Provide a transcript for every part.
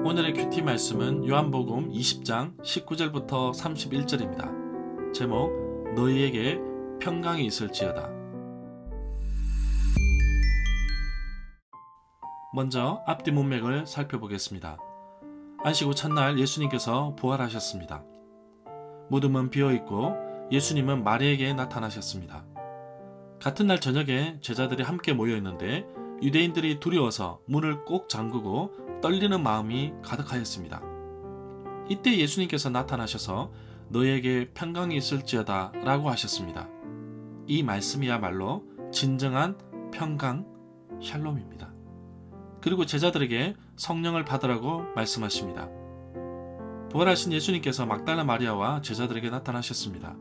오늘의 큐티 말씀은 요한복음 20장 19절부터 31절입니다. 제목, 너희에게 평강이 있을지어다. 먼저 앞뒤 문맥을 살펴보겠습니다. 안식 후 첫날 예수님께서 부활하셨습니다. 무덤은 비어있고 예수님은 마리에게 나타나셨습니다. 같은 날 저녁에 제자들이 함께 모여있는데 유대인들이 두려워서 문을 꼭 잠그고 떨리는 마음이 가득하였습니다. 이때 예수님께서 나타나셔서 너희에게 평강이 있을지어다 라고 하셨습니다. 이 말씀이야말로 진정한 평강, 샬롬입니다. 그리고 제자들에게 성령을 받으라고 말씀하십니다. 부활하신 예수님께서 막달라 마리아와 제자들에게 나타나셨습니다.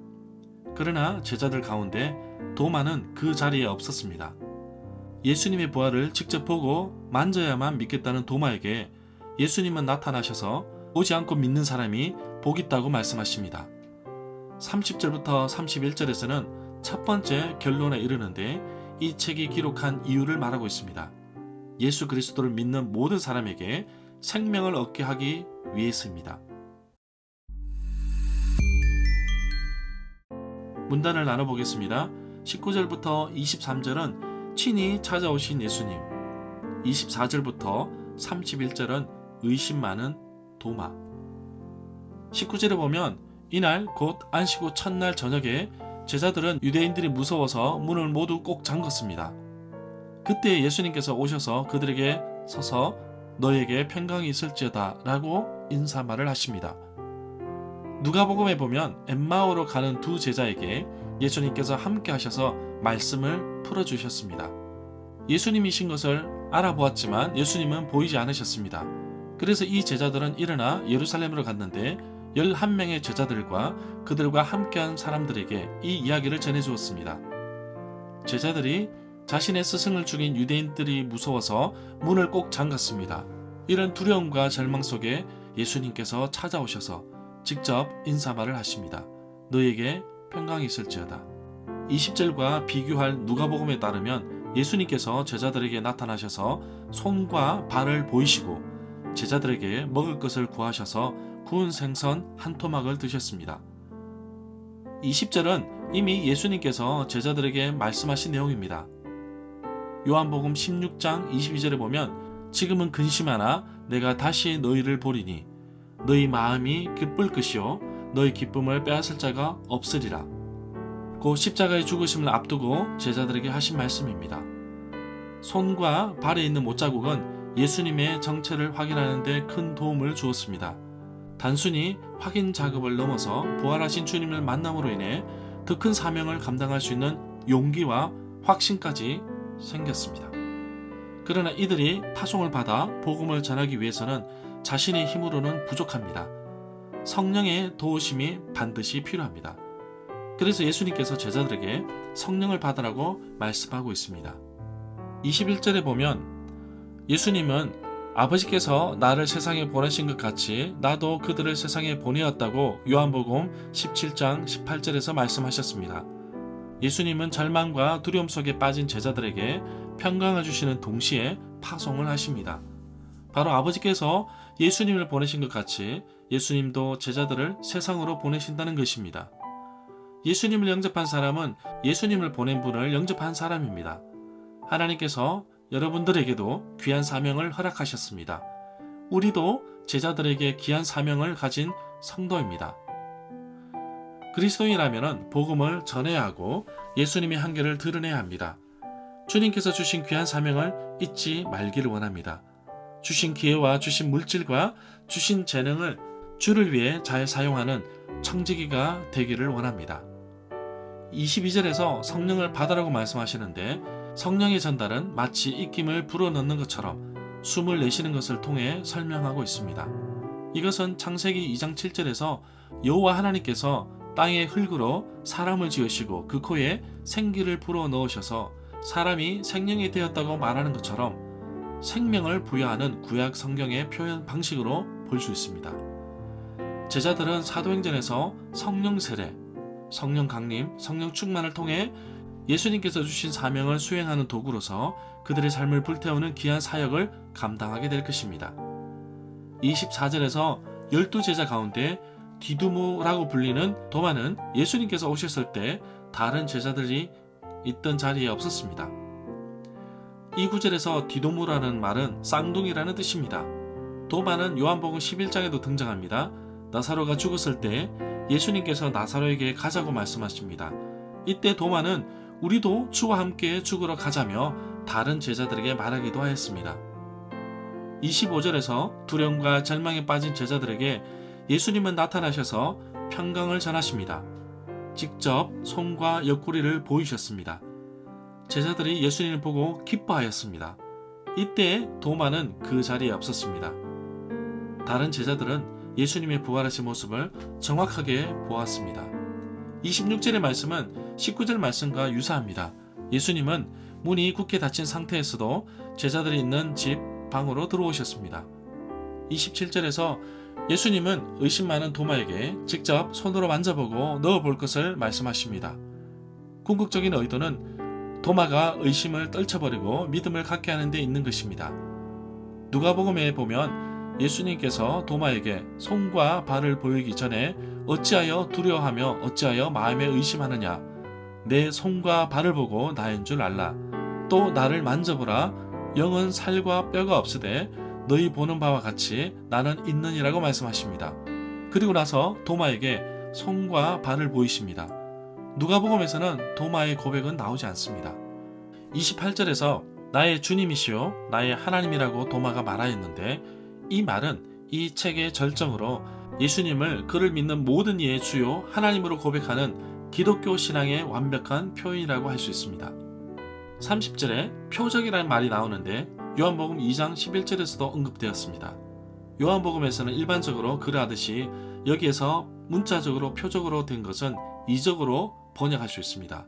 그러나 제자들 가운데 도마는 그 자리에 없었습니다. 예수님의 부활을 직접 보고 만져야만 믿겠다는 도마에게 예수님은 나타나셔서 보지 않고 믿는 사람이 복 있다고 말씀하십니다. 30절부터 31절에서는 첫 번째 결론에 이르는데 이 책이 기록한 이유를 말하고 있습니다. 예수 그리스도를 믿는 모든 사람에게 생명을 얻게 하기 위해서입니다. 문단을 나눠보겠습니다. 19절부터 23절은 친히 찾아오신 예수님, 24절부터 31절은 의심 많은 도마. 19절에 보면 이날 곧 안식 후 첫날 저녁에 제자들은 유대인들이 무서워서 문을 모두 꼭 잠갔습니다. 그때 예수님께서 오셔서 그들에게 서서 너에게 평강이 있을지어다 라고 인사말을 하십니다. 누가복음에 보면 엠마오로 가는 두 제자에게 예수님께서 함께 하셔서 말씀을 풀어주셨습니다. 예수님이신 것을 알아보았지만 예수님은 보이지 않으셨습니다. 그래서 이 제자들은 일어나 예루살렘으로 갔는데 11명의 제자들과 그들과 함께한 사람들에게 이 이야기를 전해주었습니다. 제자들이 자신의 스승을 죽인 유대인들이 무서워서 문을 꼭 잠갔습니다. 이런 두려움과 절망 속에 예수님께서 찾아오셔서 직접 인사말을 하십니다. 너에게 평강이 있을지어다. 20절과 비교할 누가복음에 따르면 예수님께서 제자들에게 나타나셔서 손과 발을 보이시고 제자들에게 먹을 것을 구하셔서 구운 생선 한 토막을 드셨습니다. 20절은 이미 예수님께서 제자들에게 말씀하신 내용입니다. 요한복음 16장 22절에 보면 지금은 근심하나 내가 다시 너희를 보리니 너희 마음이 기쁠 것이요 너희 기쁨을 빼앗을 자가 없으리라. 곧 십자가의 죽으심을 앞두고 제자들에게 하신 말씀입니다. 손과 발에 있는 못자국은 예수님의 정체를 확인하는 데 큰 도움을 주었습니다. 단순히 확인 작업을 넘어서 부활하신 주님을 만남으로 인해 더 큰 사명을 감당할 수 있는 용기와 확신까지 생겼습니다. 그러나 이들이 파송을 받아 복음을 전하기 위해서는 자신의 힘으로는 부족합니다. 성령의 도우심이 반드시 필요합니다. 그래서 예수님께서 제자들에게 성령을 받으라고 말씀하고 있습니다. 21절에 보면 예수님은 아버지께서 나를 세상에 보내신 것 같이 나도 그들을 세상에 보내었다고 요한복음 17장 18절에서 말씀하셨습니다. 예수님은 절망과 두려움 속에 빠진 제자들에게 평강을 주시는 동시에 파송을 하십니다. 바로 아버지께서 예수님을 보내신 것 같이 예수님도 제자들을 세상으로 보내신다는 것입니다. 예수님을 영접한 사람은 예수님을 보낸 분을 영접한 사람입니다. 하나님께서 여러분들에게도 귀한 사명을 허락하셨습니다. 우리도 제자들에게 귀한 사명을 가진 성도입니다. 그리스도인이라면 복음을 전해야 하고 예수님의 한계를 드러내야 합니다. 주님께서 주신 귀한 사명을 잊지 말기를 원합니다. 주신 기회와 주신 물질과 주신 재능을 주를 위해 잘 사용하는 청지기가 되기를 원합니다. 22절에서 성령을 받으라고 말씀하시는데 성령의 전달은 마치 입김을 불어넣는 것처럼 숨을 내쉬는 것을 통해 설명하고 있습니다. 이것은 창세기 2장 7절에서 여호와 하나님께서 땅의 흙으로 사람을 지으시고 그 코에 생기를 불어넣으셔서 사람이 생명이 되었다고 말하는 것처럼 생명을 부여하는 구약 성경의 표현 방식으로 볼 수 있습니다. 제자들은 사도행전에서 성령 세례, 성령 강림, 성령 충만을 통해 예수님께서 주신 사명을 수행하는 도구로서 그들의 삶을 불태우는 귀한 사역을 감당하게 될 것입니다. 24절에서 12제자 가운데 디두모라고 불리는 도마는 예수님께서 오셨을 때 다른 제자들이 있던 자리에 없었습니다. 이 구절에서 디두모라는 말은 쌍둥이라는 뜻입니다. 도마는 요한복음 11장에도 등장합니다. 나사로가 죽었을 때 예수님께서 나사로에게 가자고 말씀하십니다. 이때 도마는 우리도 주와 함께 죽으러 가자며 다른 제자들에게 말하기도 하였습니다. 25절에서 두려움과 절망에 빠진 제자들에게 예수님은 나타나셔서 평강을 전하십니다. 직접 손과 옆구리를 보이셨습니다. 제자들이 예수님을 보고 기뻐하였습니다. 이때 도마는 그 자리에 없었습니다. 다른 제자들은 예수님의 부활하신 모습을 정확하게 보았습니다. 26절의 말씀은 19절 말씀과 유사합니다. 예수님은 문이 굳게 닫힌 상태에서도 제자들이 있는 집 방으로 들어오셨습니다. 27절에서 예수님은 의심 많은 도마에게 직접 손으로 만져보고 넣어볼 것을 말씀하십니다. 궁극적인 의도는 도마가 의심을 떨쳐버리고 믿음을 갖게 하는 데 있는 것입니다. 누가복음에 보면 예수님께서 도마에게 손과 발을 보이기 전에 어찌하여 두려워하며 어찌하여 마음에 의심하느냐, 내 손과 발을 보고 나인 줄 알라. 또 나를 만져보라. 영은 살과 뼈가 없으되 너희 보는 바와 같이 나는 있느니라고 말씀하십니다. 그리고 나서 도마에게 손과 발을 보이십니다. 누가복음에서는 도마의 고백은 나오지 않습니다. 28절에서 나의 주님이시요 나의 하나님이라고 도마가 말하였는데, 이 말은 이 책의 절정으로 예수님을 그를 믿는 모든 이의 주요 하나님으로 고백하는 기독교 신앙의 완벽한 표현이라고 할 수 있습니다. 30절에 표적이라는 말이 나오는데 요한복음 2장 11절에서도 언급되었습니다. 요한복음에서는 일반적으로 그러하듯이 여기에서 문자적으로 표적으로 된 것은 이적으로 번역할 수 있습니다.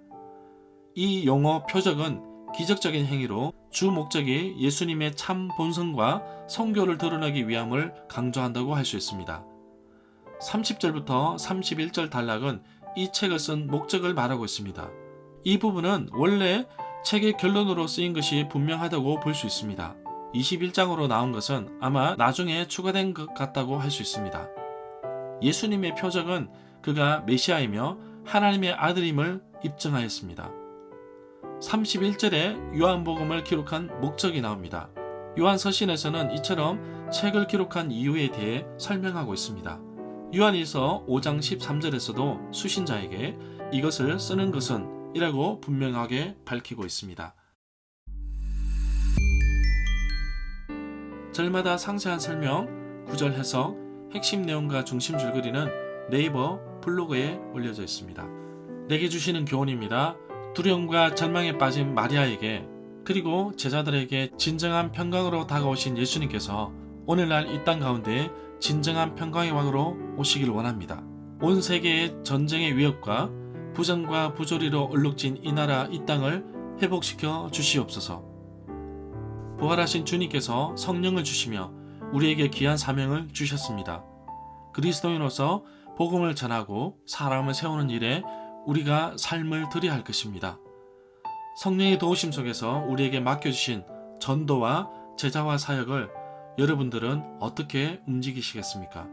이 용어 표적은 기적적인 행위로 주 목적이 예수님의 참 본성과 성교를 드러내기 위함을 강조한다고 할 수 있습니다. 30절부터 31절 단락은 이 책을 쓴 목적을 말하고 있습니다. 이 부분은 원래 책의 결론으로 쓰인 것이 분명하다고 볼 수 있습니다. 21장으로 나온 것은 아마 나중에 추가된 것 같다고 할 수 있습니다. 예수님의 표적은 그가 메시아이며 하나님의 아들임을 입증하였습니다. 31절에 요한복음을 기록한 목적이 나옵니다. 요한서신에서는 이처럼 책을 기록한 이유에 대해 설명하고 있습니다. 요한일서 5장 13절에서도 수신자에게 이것을 쓰는 것은 이라고 분명하게 밝히고 있습니다. 절마다 상세한 설명, 구절 해석, 핵심 내용과 중심 줄거리는 네이버 블로그에 올려져 있습니다. 내게 주시는 교훈입니다. 두려움과 절망에 빠진 마리아에게 그리고 제자들에게 진정한 평강으로 다가오신 예수님께서 오늘날 이 땅 가운데 진정한 평강의 왕으로 오시길 원합니다. 온 세계의 전쟁의 위협과 부정과 부조리로 얼룩진 이 나라 이 땅을 회복시켜 주시옵소서. 부활하신 주님께서 성령을 주시며 우리에게 귀한 사명을 주셨습니다. 그리스도인으로서 복음을 전하고 사람을 세우는 일에 우리가 삶을 들여야 할 것입니다. 성령의 도우심 속에서 우리에게 맡겨주신 전도와 제자화 사역을 여러분들은 어떻게 움직이시겠습니까?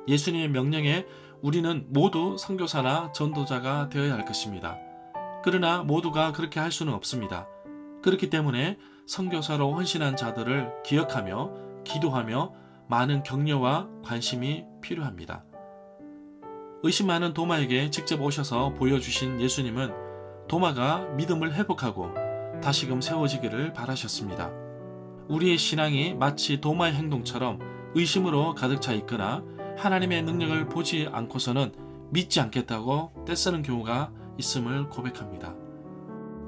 예수님의 명령에 우리는 모두 선교사나 전도자가 되어야 할 것입니다. 그러나 모두가 그렇게 할 수는 없습니다. 그렇기 때문에 선교사로 헌신한 자들을 기억하며 기도하며 많은 격려와 관심이 필요합니다. 의심 많은 도마에게 직접 오셔서 보여주신 예수님은 도마가 믿음을 회복하고 다시금 세워지기를 바라셨습니다. 우리의 신앙이 마치 도마의 행동처럼 의심으로 가득 차 있거나 하나님의 능력을 보지 않고서는 믿지 않겠다고 떼쓰는 경우가 있음을 고백합니다.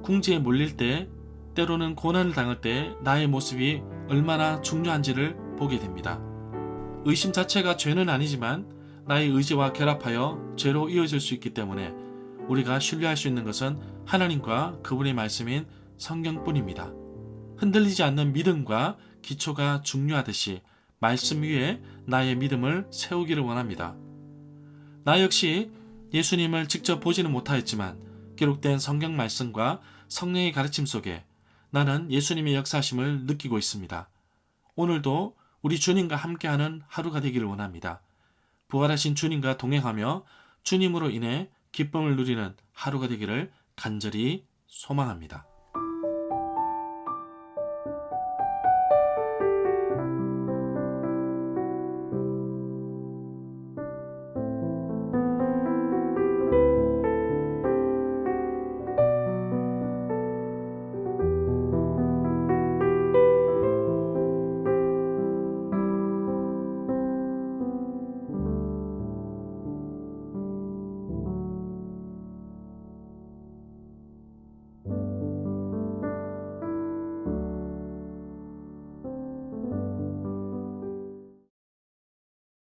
궁지에 몰릴 때, 때로는 고난을 당할 때 나의 모습이 얼마나 중요한지를 보게 됩니다. 의심 자체가 죄는 아니지만 나의 의지와 결합하여 죄로 이어질 수 있기 때문에 우리가 신뢰할 수 있는 것은 하나님과 그분의 말씀인 성경뿐입니다. 흔들리지 않는 믿음과 기초가 중요하듯이 말씀 위에 나의 믿음을 세우기를 원합니다. 나 역시 예수님을 직접 보지는 못하였지만 기록된 성경 말씀과 성령의 가르침 속에 나는 예수님의 역사심을 느끼고 있습니다. 오늘도 우리 주님과 함께하는 하루가 되기를 원합니다. 부활하신 주님과 동행하며 주님으로 인해 기쁨을 누리는 하루가 되기를 간절히 소망합니다.